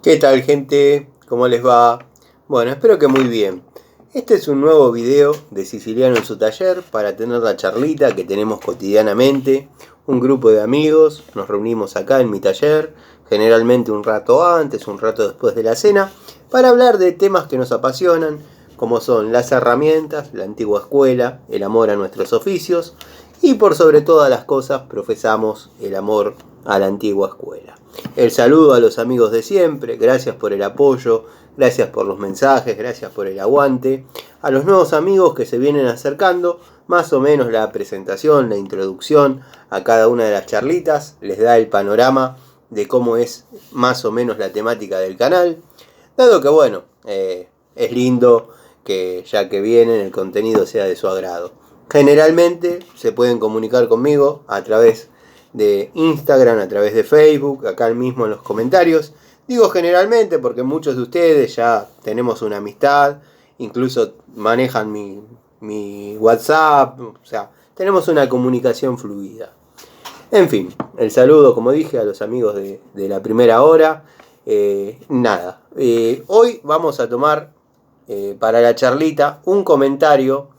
¿Qué tal, gente? ¿Cómo les va? Bueno, espero que muy bien. Este es un nuevo video de Siciliano en su taller para tener la charlita que tenemos cotidianamente. Un grupo de amigos, nos reunimos acá en mi taller, generalmente un rato antes, un rato después de la cena, para hablar de temas que nos apasionan, como son las herramientas, la antigua escuela, el amor a nuestros oficios y por sobre todas las cosas profesamos el amor a la antigua escuela. El saludo a los amigos de siempre, gracias por el apoyo, gracias por los mensajes, gracias por el aguante. A los nuevos amigos que se vienen acercando, más o menos la presentación, la introducción a cada una de las charlitas les da el panorama de cómo es más o menos la temática del canal. Dado que bueno, es lindo que ya que vienen el contenido sea de su agrado. Generalmente se pueden comunicar conmigo a través de Instagram, a través de Facebook, acá mismo en los comentarios. Digo generalmente porque muchos de ustedes ya tenemos una amistad, incluso manejan mi WhatsApp, o sea, tenemos una comunicación fluida. En fin, el saludo, como dije, a los amigos de la primera hora. Hoy vamos a tomar para la charlita un comentario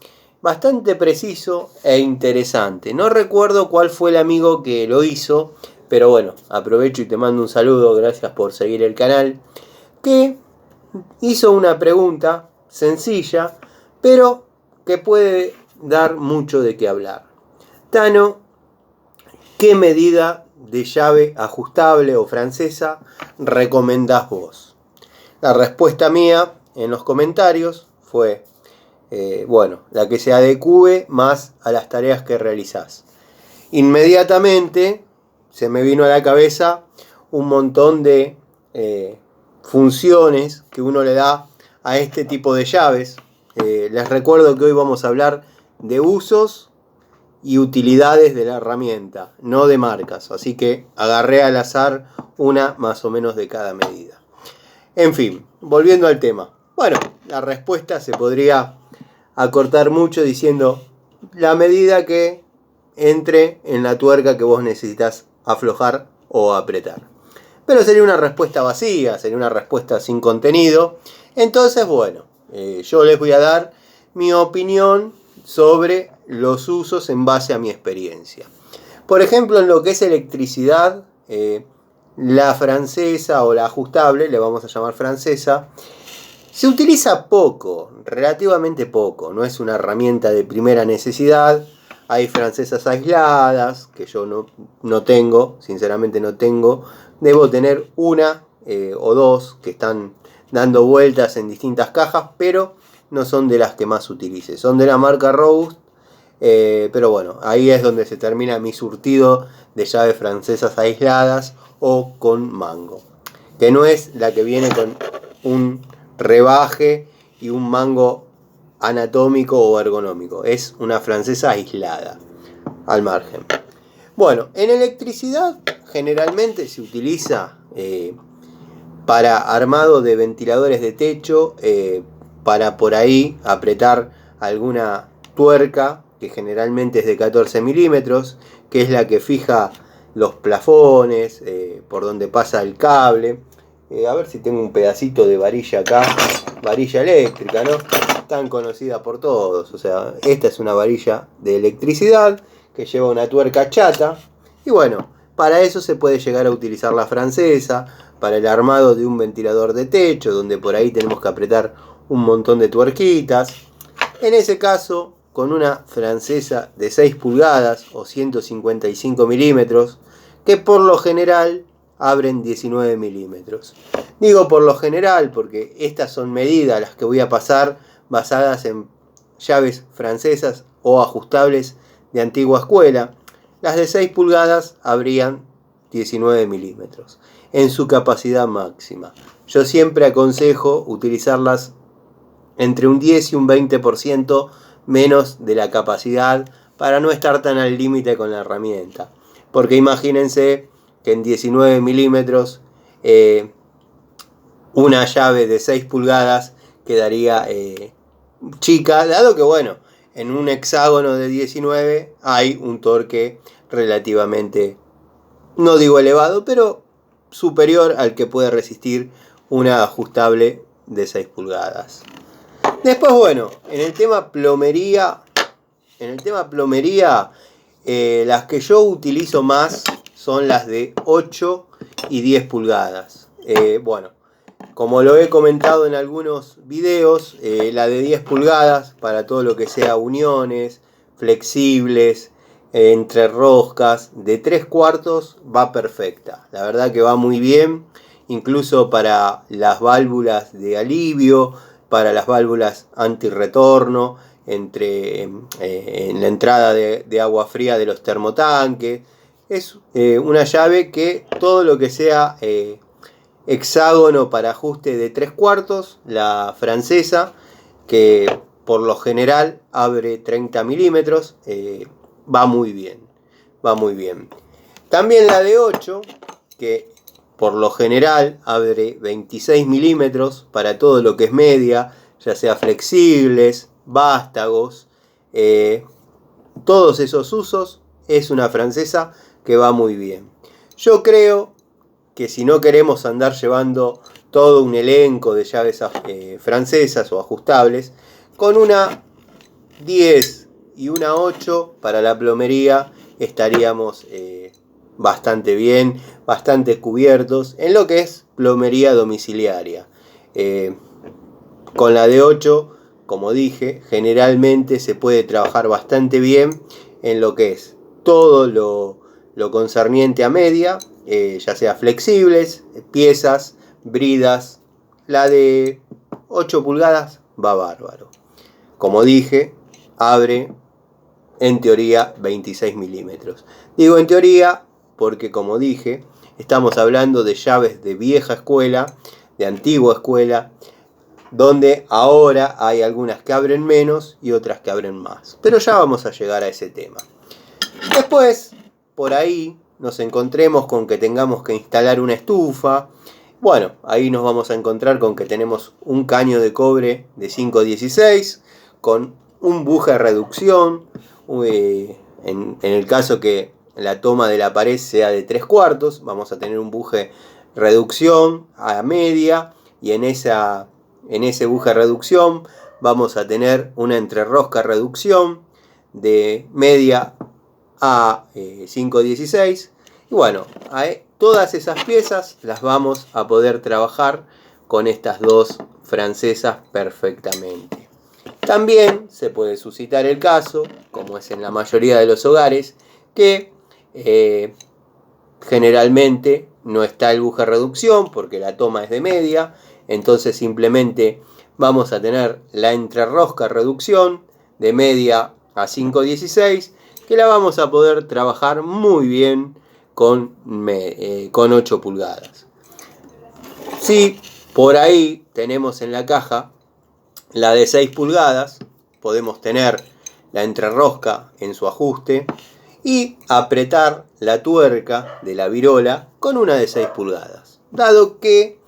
bastante preciso e interesante. No recuerdo cuál fue el amigo que lo hizo, pero bueno, aprovecho y te mando un saludo, gracias por seguir el canal, que hizo una pregunta sencilla, pero que puede dar mucho de qué hablar. Tano, ¿qué medida de llave ajustable o francesa recomendás vos? La respuesta mía en los comentarios fue la que se adecue más a las tareas que realizás. Inmediatamente se me vino a la cabeza un montón de funciones que uno le da a este tipo de llaves. Les recuerdo que hoy vamos a hablar de usos y utilidades de la herramienta, no de marcas. Así que agarré al azar una más o menos de cada medida. En fin, volviendo al tema. Bueno, la respuesta se podría acortar mucho diciendo la medida que entre en la tuerca que vos necesitas aflojar o apretar. Pero sería una respuesta vacía, sería una respuesta sin contenido. Entonces, bueno, yo les voy a dar mi opinión sobre los usos en base a mi experiencia. Por ejemplo, en lo que es electricidad, la francesa o la ajustable, le vamos a llamar francesa, se utiliza poco, relativamente poco, no es una herramienta de primera necesidad. Hay francesas aisladas, que yo no tengo, sinceramente no tengo. Debo tener una o dos que están dando vueltas en distintas cajas, pero no son de las que más utilice. Son de la marca Robust, pero bueno, ahí es donde se termina mi surtido de llaves francesas aisladas o con mango. Que no es la que viene con un rebaje y un mango anatómico o ergonómico. Es una francesa aislada, al margen. Bueno, en electricidad generalmente se utiliza para armado de ventiladores de techo, para por ahí apretar alguna tuerca, que generalmente es de 14 milímetros, que es la que fija los plafones, por donde pasa el cable. A ver si tengo un pedacito de varilla acá, varilla eléctrica, ¿no? Tan conocida por todos. O sea, esta es una varilla de electricidad que lleva una tuerca chata. Y bueno, para eso se puede llegar a utilizar la francesa, para el armado de un ventilador de techo, donde por ahí tenemos que apretar un montón de tuerquitas. En ese caso, con una francesa de 6 pulgadas o 155 milímetros, que por lo general abren 19 milímetros. Digo por lo general porque estas son medidas las que voy a pasar basadas en llaves francesas o ajustables de antigua escuela. Las de 6 pulgadas abrían 19 milímetros en su capacidad máxima. Yo siempre aconsejo utilizarlas entre un 10 y un 20% menos de la capacidad para no estar tan al límite con la herramienta. Porque imagínense que en 19 milímetros una llave de 6 pulgadas quedaría chica, dado que bueno, en un hexágono de 19 hay un torque relativamente, no digo elevado, pero superior al que puede resistir una ajustable de 6 pulgadas. Después, bueno, en el tema plomería, las que yo utilizo más son las de 8 y 10 pulgadas. Bueno, como lo he comentado en algunos videos, la de 10 pulgadas para todo lo que sea uniones, flexibles, entre roscas, de 3/4 va perfecta. La verdad que va muy bien, incluso para las válvulas de alivio, para las válvulas antirretorno, en la entrada de agua fría de los termotanques. Es una llave que todo lo que sea hexágono para ajuste de 3/4, la francesa, que por lo general abre 30 milímetros, va muy bien, va muy bien. También la de 8, que por lo general abre 26 milímetros para todo lo que es media, ya sea flexibles, vástagos, todos esos usos, es una francesa que va muy bien. Yo creo que si no queremos andar llevando todo un elenco de llaves francesas o ajustables, con una 10 y una 8 para la plomería estaríamos bastante bien, bastante cubiertos en lo que es plomería domiciliaria. Con la de 8, como dije, generalmente se puede trabajar bastante bien en lo que es todo lo concerniente a media, ya sea flexibles, piezas, bridas. La de 8 pulgadas va bárbaro. Como dije, abre en teoría 26 milímetros. Digo en teoría porque, como dije, estamos hablando de llaves de vieja escuela, de antigua escuela, donde ahora hay algunas que abren menos y otras que abren más. Pero ya vamos a llegar a ese tema. Después, por ahí, nos encontremos con que tengamos que instalar una estufa. Bueno, ahí nos vamos a encontrar con que tenemos un caño de cobre de 516 con un buje de reducción. En el caso que la toma de la pared sea de 3/4, vamos a tener un buje reducción a media, y en ese buje reducción vamos a tener una entrerrosca reducción de media a 516. Y bueno, todas esas piezas las vamos a poder trabajar con estas dos francesas perfectamente. También se puede suscitar el caso, como es en la mayoría de los hogares, que generalmente no está el buje reducción porque la toma es de media, entonces simplemente vamos a tener la entrerrosca reducción de media a 516, que la vamos a poder trabajar muy bien con 8 pulgadas. Si por ahí tenemos en la caja la de 6 pulgadas, podemos tener la entrerrosca en su ajuste y apretar la tuerca de la virola con una de 6 pulgadas. Dado que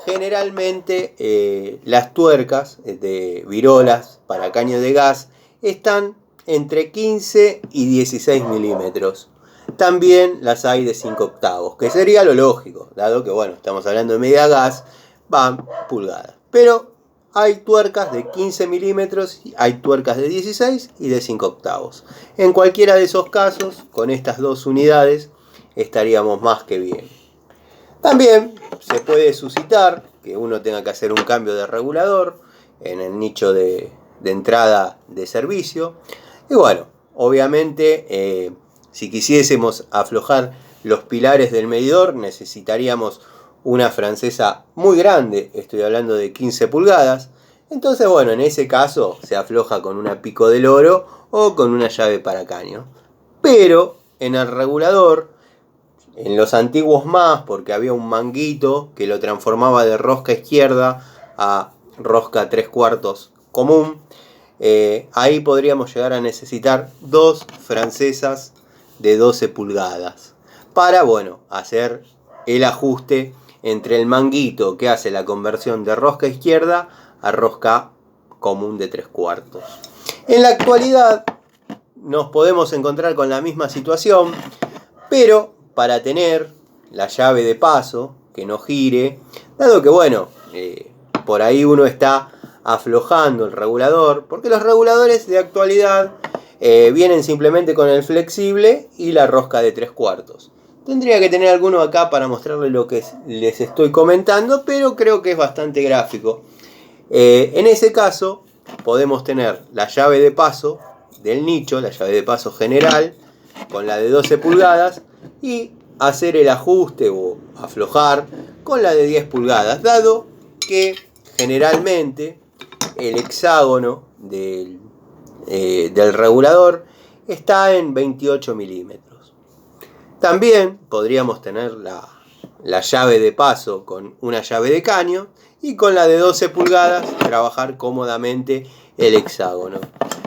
generalmente las tuercas de virolas para caño de gas están entre 15 y 16 milímetros. También las hay de 5/8, que sería lo lógico, dado que, bueno, estamos hablando de media gas, van pulgadas. Pero hay tuercas de 15 milímetros, hay tuercas de 16 y de 5/8. En cualquiera de esos casos, con estas dos unidades, estaríamos más que bien. También se puede suscitar que uno tenga que hacer un cambio de regulador en el nicho de entrada de servicio. Y bueno, obviamente, si quisiésemos aflojar los pilares del medidor, necesitaríamos una francesa muy grande, estoy hablando de 15 pulgadas. Entonces, bueno, en ese caso se afloja con una pico del oro o con una llave para caño. Pero en el regulador, en los antiguos más, porque había un manguito que lo transformaba de rosca izquierda a rosca 3/4 común, ahí podríamos llegar a necesitar dos francesas de 12 pulgadas para, bueno, hacer el ajuste entre el manguito que hace la conversión de rosca izquierda a rosca común de 3/4. En la actualidad nos podemos encontrar con la misma situación, pero para tener la llave de paso, que no gire, dado que bueno, por ahí uno está aflojando el regulador, porque los reguladores de actualidad vienen simplemente con el flexible y la rosca de 3/4. Tendría que tener alguno acá para mostrarles lo que les estoy comentando, pero creo que es bastante gráfico. En ese caso podemos tener la llave de paso del nicho, la llave de paso general, con la de 12 pulgadas y hacer el ajuste o aflojar con la de 10 pulgadas, dado que generalmente el hexágono del regulador está en 28 milímetros. También podríamos tener la llave de paso con una llave de caño y con la de 12 pulgadas trabajar cómodamente el hexágono.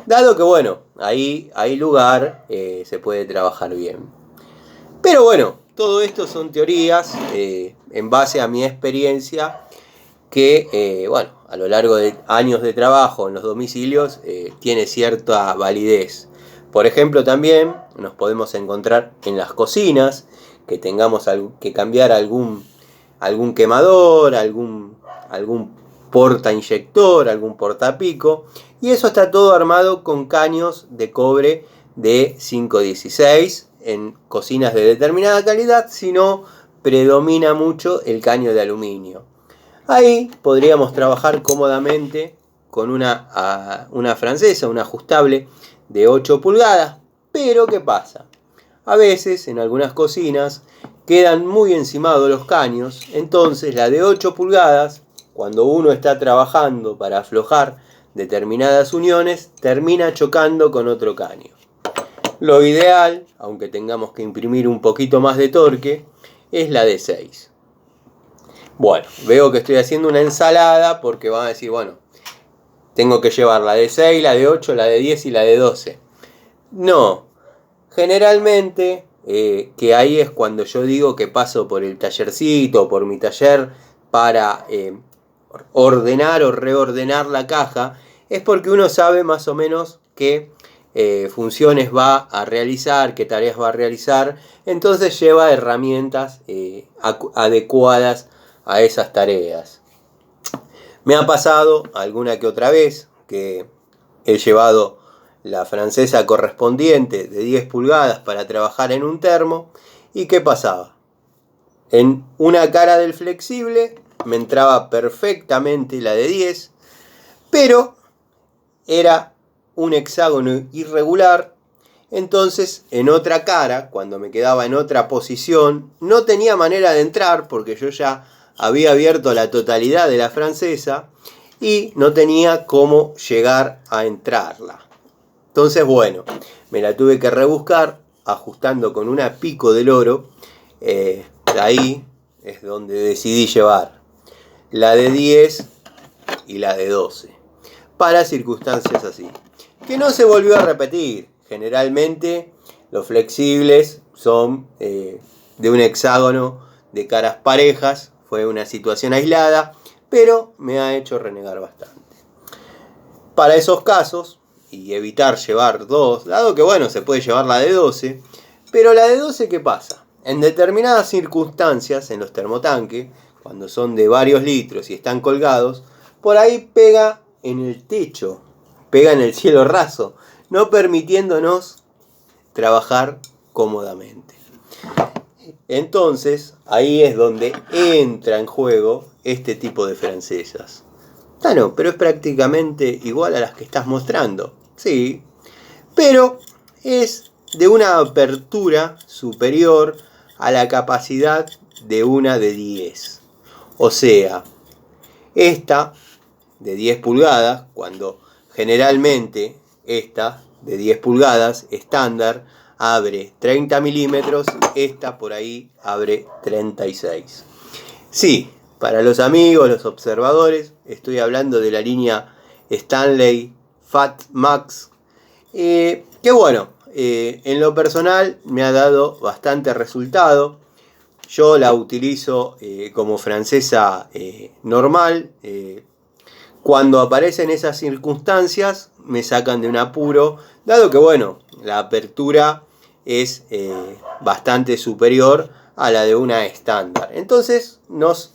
Dado que bueno, ahí hay lugar, se puede trabajar bien. Pero bueno, todo esto son teorías en base a mi experiencia que, bueno, a lo largo de años de trabajo en los domicilios tiene cierta validez. Por ejemplo, también nos podemos encontrar en las cocinas que tengamos que cambiar algún quemador, algún porta inyector, algún portapico, y eso está todo armado con caños de cobre de 516 en cocinas de determinada calidad, si no predomina mucho el caño de aluminio. Ahí podríamos trabajar cómodamente con una francesa, un ajustable de 8 pulgadas, pero ¿qué pasa? A veces en algunas cocinas quedan muy encimados los caños, entonces la de 8 pulgadas, cuando uno está trabajando para aflojar determinadas uniones, termina chocando con otro caño. Lo ideal, aunque tengamos que imprimir un poquito más de torque, es la de 6. Bueno, veo que estoy haciendo una ensalada porque van a decir, bueno, tengo que llevar la de 6, la de 8, la de 10 y la de 12. No, generalmente, que ahí es cuando yo digo que paso por el tallercito, por mi taller, para ordenar o reordenar la caja, es porque uno sabe más o menos qué funciones va a realizar, qué tareas va a realizar, entonces lleva herramientas adecuadas a esas tareas. Me ha pasado alguna que otra vez que he llevado la francesa correspondiente de 10 pulgadas para trabajar en un termo. ¿Y qué pasaba? En una cara del flexible me entraba perfectamente la de 10, pero era un hexágono irregular. Entonces en otra cara, cuando me quedaba en otra posición, no tenía manera de entrar porque yo ya había abierto la totalidad de la francesa y no tenía cómo llegar a entrarla. Entonces, bueno, me la tuve que rebuscar ajustando con una pico del oro. Ahí es donde decidí llevar la de 10 y la de 12 para circunstancias así, que no se volvió a repetir. Generalmente los flexibles son de un hexágono de caras parejas. Fue una situación aislada, pero me ha hecho renegar bastante. Para esos casos, y evitar llevar dos, dado que bueno, se puede llevar la de 12, pero la de 12, ¿qué pasa? En determinadas circunstancias, en los termotanques, cuando son de varios litros y están colgados, por ahí pega en el techo, pega en el cielo raso, no permitiéndonos trabajar cómodamente. Entonces, ahí es donde entra en juego este tipo de francesas. No, pero es prácticamente igual a las que estás mostrando. Sí, pero es de una apertura superior a la capacidad de una de 10. O sea, esta de 10 pulgadas, cuando generalmente esta de 10 pulgadas estándar abre 30 milímetros, esta por ahí abre 36. Sí, para los amigos, los observadores, estoy hablando de la línea Stanley Fat Max, que bueno, en lo personal me ha dado bastante resultado. Yo la utilizo como francesa normal. Cuando aparecen esas circunstancias me sacan de un apuro, dado que bueno, la apertura es bastante superior a la de una estándar. Entonces nos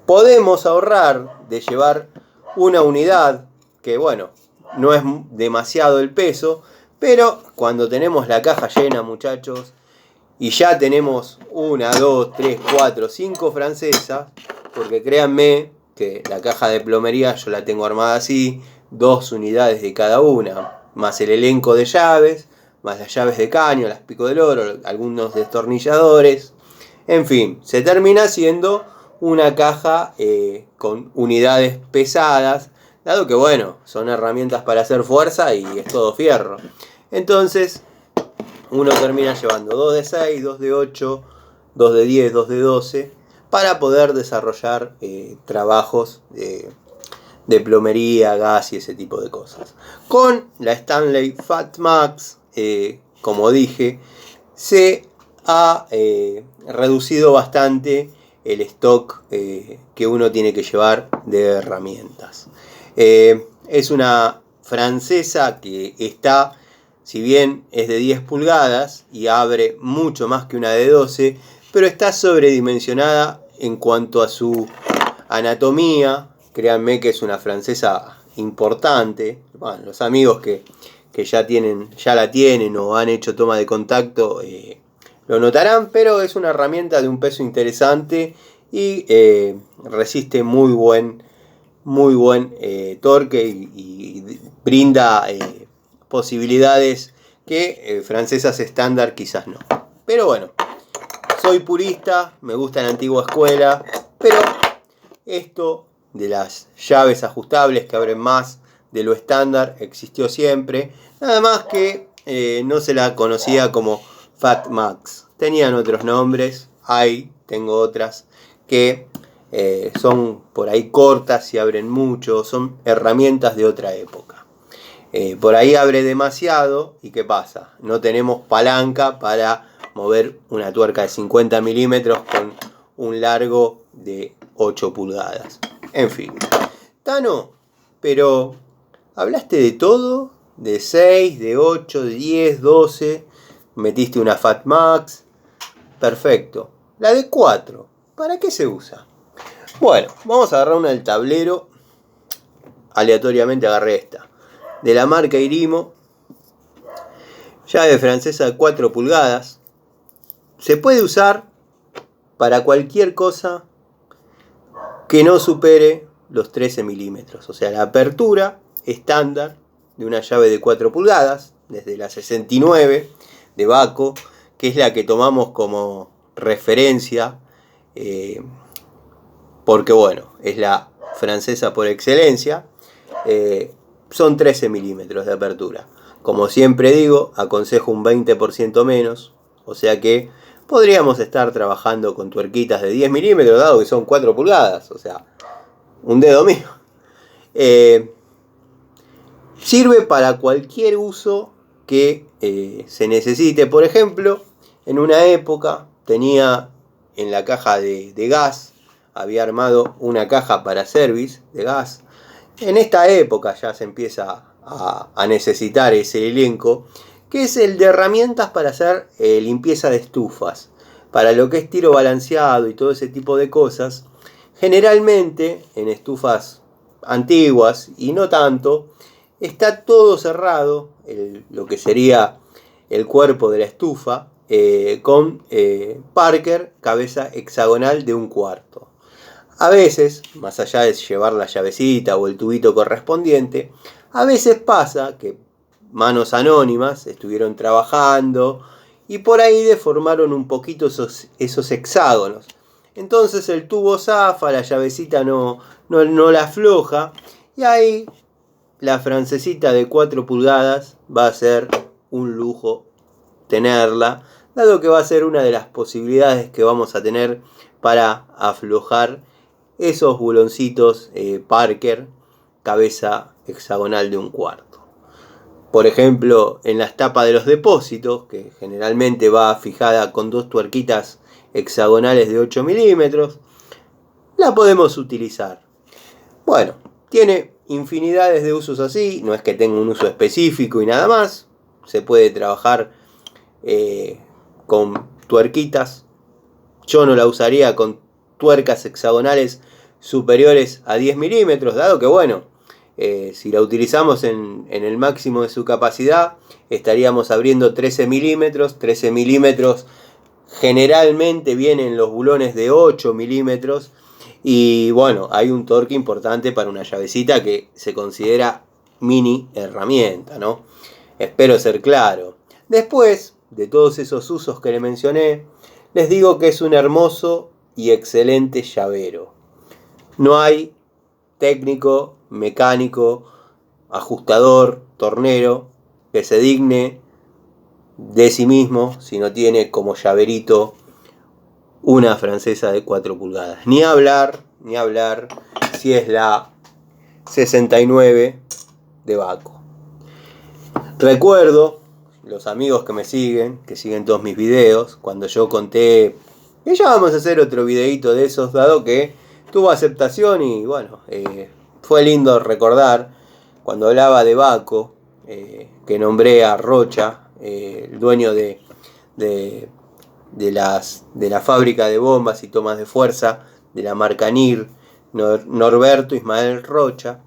podemos ahorrar de llevar una unidad que, bueno, no es demasiado el peso, pero cuando tenemos la caja llena, muchachos, y ya tenemos 1, 2, 3, 4, 5 francesas, porque créanme que la caja de plomería yo la tengo armada así, 2 unidades de cada una, más el elenco de llaves, más las llaves de caño, las pico del oro, algunos destornilladores, en fin, se termina siendo una caja con unidades pesadas, dado que, bueno, son herramientas para hacer fuerza y es todo fierro. Entonces uno termina llevando 2 de 6, 2 de 8, 2 de 10, 2 de 12, para poder desarrollar trabajos de plomería, gas y ese tipo de cosas. Con la Stanley Fat Max, como dije, se ha reducido bastante el stock que uno tiene que llevar de herramientas. Es una francesa que está, si bien es de 10 pulgadas y abre mucho más que una de 12, pero está sobredimensionada en cuanto a su anatomía. Créanme que es una francesa importante. Bueno, los amigos que ya la tienen o han hecho toma de contacto lo notarán, pero es una herramienta de un peso interesante y resiste muy buen torque y brinda posibilidades que francesas estándar quizás no. Pero bueno, soy purista, me gusta la antigua escuela, pero esto de las llaves ajustables que abren más de lo estándar existió siempre, nada más que no se la conocía como Fat Max. Tenían otros nombres, tengo otras que son por ahí cortas y abren mucho, son herramientas de otra época. Por ahí abre demasiado y ¿qué pasa? No tenemos palanca para mover una tuerca de 50 milímetros con un largo de 8 pulgadas. En fin, Tano, pero hablaste de todo, de 6, de 8, de 10, 12, metiste una Fat Max, perfecto. La de 4, ¿para qué se usa? Bueno, vamos a agarrar una del tablero, aleatoriamente agarré esta, de la marca Irimo, llave francesa de 4 pulgadas, se puede usar para cualquier cosa que no supere los 13 milímetros, o sea, la apertura estándar de una llave de 4 pulgadas, desde la 69 de Baco, que es la que tomamos como referencia, porque bueno, es la francesa por excelencia, son 13 milímetros de apertura. Como siempre digo, aconsejo un 20% menos, o sea que podríamos estar trabajando con tuerquitas de 10 milímetros, dado que son 4 pulgadas, o sea, un dedo mío. Sirve para cualquier uso que se necesite. Por ejemplo, en una época tenía en la caja de gas, había armado una caja para service de gas. En esta época ya se empieza a necesitar ese elenco, que es el de herramientas para hacer limpieza de estufas, para lo que es tiro balanceado y todo ese tipo de cosas. Generalmente en estufas antiguas y no tanto, está todo cerrado, lo que sería el cuerpo de la estufa, con Parker, cabeza hexagonal de 1/4. A veces, más allá de llevar la llavecita o el tubito correspondiente, a veces pasa que manos anónimas estuvieron trabajando y por ahí deformaron un poquito esos hexágonos. Entonces el tubo zafa, la llavecita no la afloja y ahí la francesita de 4 pulgadas va a ser un lujo tenerla, dado que va a ser una de las posibilidades que vamos a tener para aflojar esos buloncitos Parker, cabeza hexagonal de 1/4. Por ejemplo, en las tapas de los depósitos, que generalmente va fijada con 2 tuerquitas hexagonales de 8 milímetros, la podemos utilizar. Bueno, tiene infinidades de usos así, no es que tenga un uso específico y nada más. Se puede trabajar con tuerquitas yo no la usaría con tuercas hexagonales superiores a 10 milímetros, dado que bueno, si la utilizamos en el máximo de su capacidad, estaríamos abriendo 13 milímetros. 13 milímetros generalmente vienen los bulones de 8 milímetros. Y bueno, hay un torque importante para una llavecita que se considera mini herramienta, ¿no? Espero ser claro. Después de todos esos usos que le mencioné, les digo que es un hermoso y excelente llavero. No hay técnico, mecánico, ajustador, tornero que se digne de sí mismo si no tiene como llaverito una francesa de 4 pulgadas. Ni hablar si es la 69 de Baco. Recuerdo, los amigos que me siguen, que siguen todos mis videos, cuando yo conté que ya vamos a hacer otro videito de esos, dado que tuvo aceptación y bueno, fue lindo recordar cuando hablaba de Baco, que nombré a Rocha, el dueño de la fábrica de bombas y tomas de fuerza de la marca NIR, Norberto Ismael Rocha.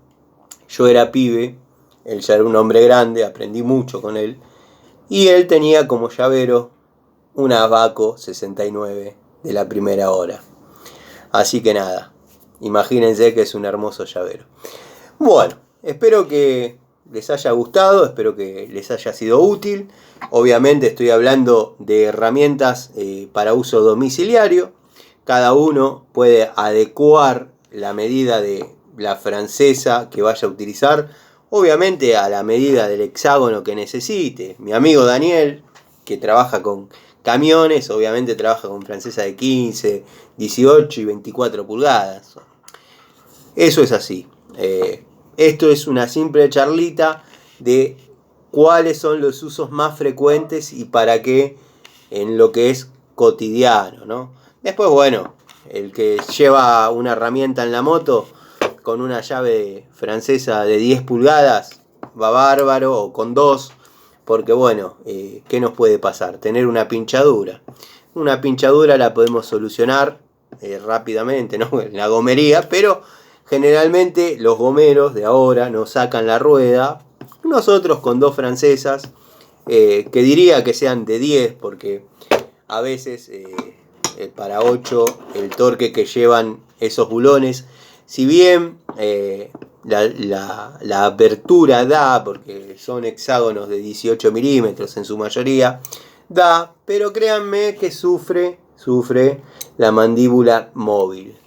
Yo era pibe, él ya era un hombre grande, aprendí mucho con él, y él tenía como llavero una Baco 69 de la primera hora. Así que nada, imagínense que es un hermoso llavero. Bueno, espero que les haya gustado, espero que les haya sido útil. Obviamente estoy hablando de herramientas para uso domiciliario. Cada uno puede adecuar la medida de la francesa que vaya a utilizar, obviamente a la medida del hexágono que necesite. Mi amigo Daniel, que trabaja con camiones, obviamente trabaja con francesa de 15, 18 y 24 pulgadas. Eso es así. Esto es una simple charlita de cuáles son los usos más frecuentes y para qué en lo que es cotidiano, ¿no? Después, bueno, el que lleva una herramienta en la moto con una llave francesa de 10 pulgadas va bárbaro, o con 2, porque bueno, ¿qué nos puede pasar? Tener una pinchadura. Una pinchadura la podemos solucionar rápidamente, ¿no? En la gomería, pero generalmente los gomeros de ahora nos sacan la rueda. Nosotros con 2 francesas, que diría que sean de 10, porque a veces para 8 el torque que llevan esos bulones, si bien la apertura da, porque son hexágonos de 18 milímetros en su mayoría, da, pero créanme que sufre la mandíbula móvil.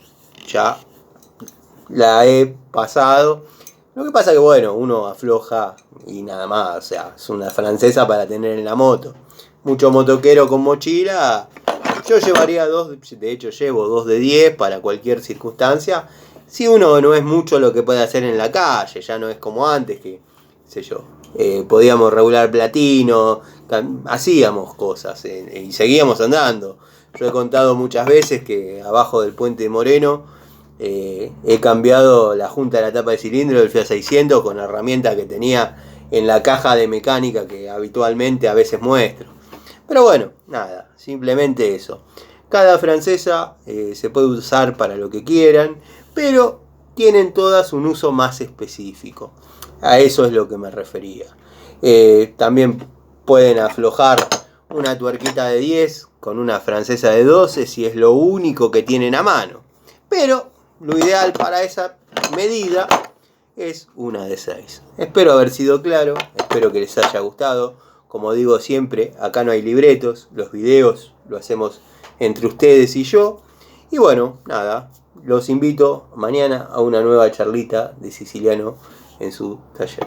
Ya la he pasado. Lo que pasa que bueno, uno afloja y nada más, o sea, es una francesa para tener en la moto. Mucho motoquero con mochila, yo llevaría 2, de hecho llevo 2 de 10 para cualquier circunstancia. Si uno no es mucho lo que puede hacer en la calle, ya no es como antes que, sé yo, podíamos regular platino, hacíamos cosas y seguíamos andando. Yo he contado muchas veces que abajo del puente Moreno he cambiado la junta de la tapa de cilindro del Fiat 600 con la herramienta que tenía en la caja de mecánica que habitualmente a veces muestro. Pero bueno, nada, simplemente eso. Cada francesa se puede usar para lo que quieran, pero tienen todas un uso más específico. A eso es lo que me refería. También pueden aflojar una tuerquita de 10 con una francesa de 12 si es lo único que tienen a mano. Pero lo ideal para esa medida es una de 6. Espero haber sido claro, espero que les haya gustado. Como digo siempre, acá no hay libretos, los videos lo hacemos entre ustedes y yo. Y bueno, nada, los invito mañana a una nueva charlita de siciliano en su taller.